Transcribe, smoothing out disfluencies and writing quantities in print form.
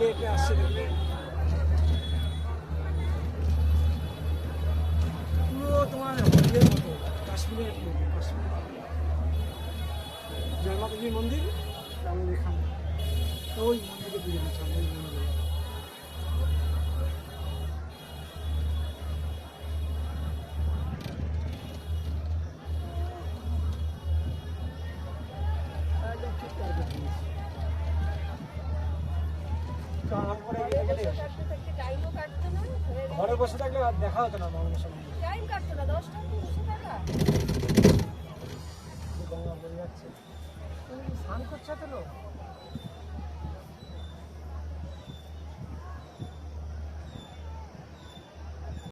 হেঁটে হেঁটে আসছে দেখবে পুরো তোমার ইয়ের মতো কাশ্মীরের মতো কাশ্মীর জগন্নাথজির মন্দির আমাদের এখানে ওই মন্দিরে পুজো দিচ্ছি ওই মন্দিরে একদম ঠিক টার্গেট দিয়েছি ঘরে বসে থাকলে আর দেখা হতো না মানুষের সঙ্গে টাইম কাটতো না 10 টাকা 200 টাকা গঙ্গা বয়ে যাচ্ছে স্নান করছে তো